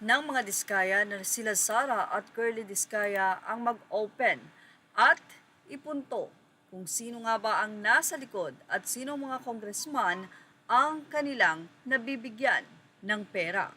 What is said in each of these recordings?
ng mga Diskaya na sila Sara at Curly Diskaya ang mag-open at ipunto kung sino nga ba ang nasa likod at sino mga congressman ang kanilang nabibigyan ng pera.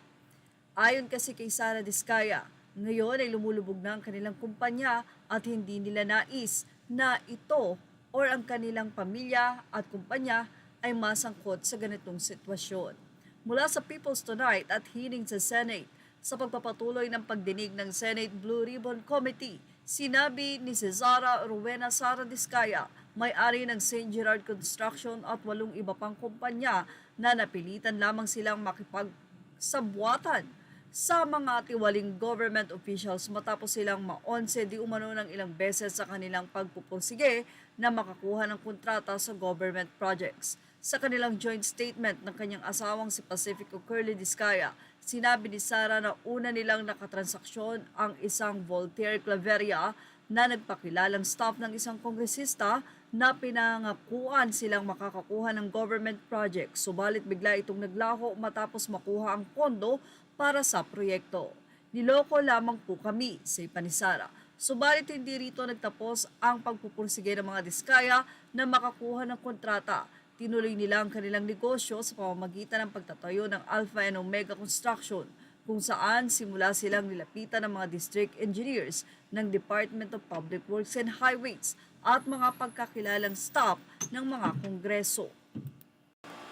Ayon kasi kay Sara Diskaya, ngayon ay lumulubog na ang kanilang kumpanya at hindi nila nais na ito or ang kanilang pamilya at kumpanya ay masangkot sa ganitong sitwasyon. Mula sa People's Tonight at hearing sa Senate, sa pagpapatuloy ng pagdinig ng Senate Blue Ribbon Committee, sinabi ni Cesara Rowena Sara Diskaya, may-ari ng St. Gerard Construction at 8 iba pang kumpanya na napilitan lamang silang makipagsabwatan sa mga tiwaling government officials matapos silang ma-onse di umano ng ilang beses sa kanilang pagpupursige na makakuha ng kontrata sa government projects. Sa kanilang joint statement ng kanyang asawang si Pacifico Curly Diskaya, sinabi ni Sara na una nilang nakatransaksyon ang isang Voltaire Claveria na nagpakilalang staff ng isang kongresista na pinangakuan silang makakakuha ng government project. Subalit bigla itong naglaho matapos makuha ang pondo para sa proyekto. Niloko lamang po kami, say pa ni Sara. Subalit hindi rito nagtapos ang pagpupursige ng mga Diskaya na makakuha ng kontrata. Tinuloy nila ang kanilang negosyo sa pamamagitan ng pagtatayo ng Alpha and Omega Construction, kung saan simula silang nilapitan ng mga district engineers ng Department of Public Works and Highways at mga pagkakilalang staff ng mga kongreso.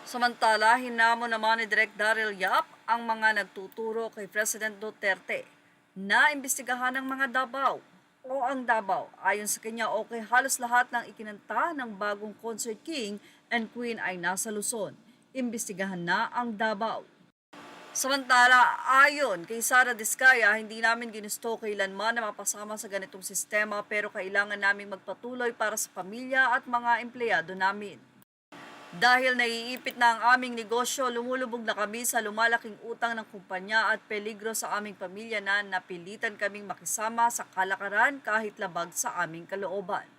Samantala, hinamon naman ni Direk Daryl Yap ang mga nagtuturo kay President Duterte na imbestigahan ng mga Davao o ang Davao. Ayon sa kanya, okay halos lahat ng ikinanta ng bagong Concert King and Queen ay nasa Luzon. Imbestigahan na ang Davao. Samantala, ayon kay Sara Diskaya, hindi namin ginusto kailanman na mapasama sa ganitong sistema pero kailangan namin magpatuloy para sa pamilya at mga empleyado namin. Dahil naiipit na ang aming negosyo, lumulubog na kami sa lumalaking utang ng kumpanya at peligro sa aming pamilya na napilitan kaming makisama sa kalakaran kahit labag sa aming kalooban.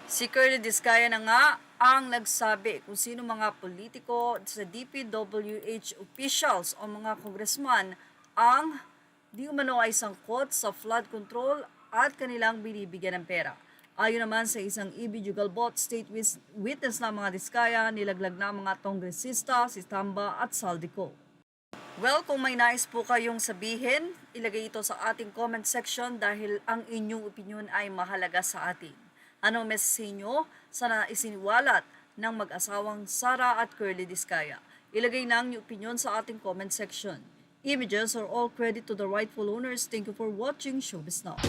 Si Curly Diskaya na nga ang nagsabi kung sino mga politiko sa DPWH officials o mga congressman ang di umano ay sangkot sa flood control at kanilang binibigyan ng pera. Ayon naman sa isang EB Jugalbot state witness na mga Diskaya, nilaglag na mga kongresista, si Tamba at Saldico. Well, kung may nais po kayong sabihin, ilagay ito sa ating comment section dahil ang inyong opinion ay mahalaga sa atin. Anong message nyo sa isiniwalat ng mag-asawang Sara at Curly Diskaya? Ilagay na ang inyong opinion sa ating comment section. Images are all credit to the rightful owners. Thank you for watching Showbiz Now.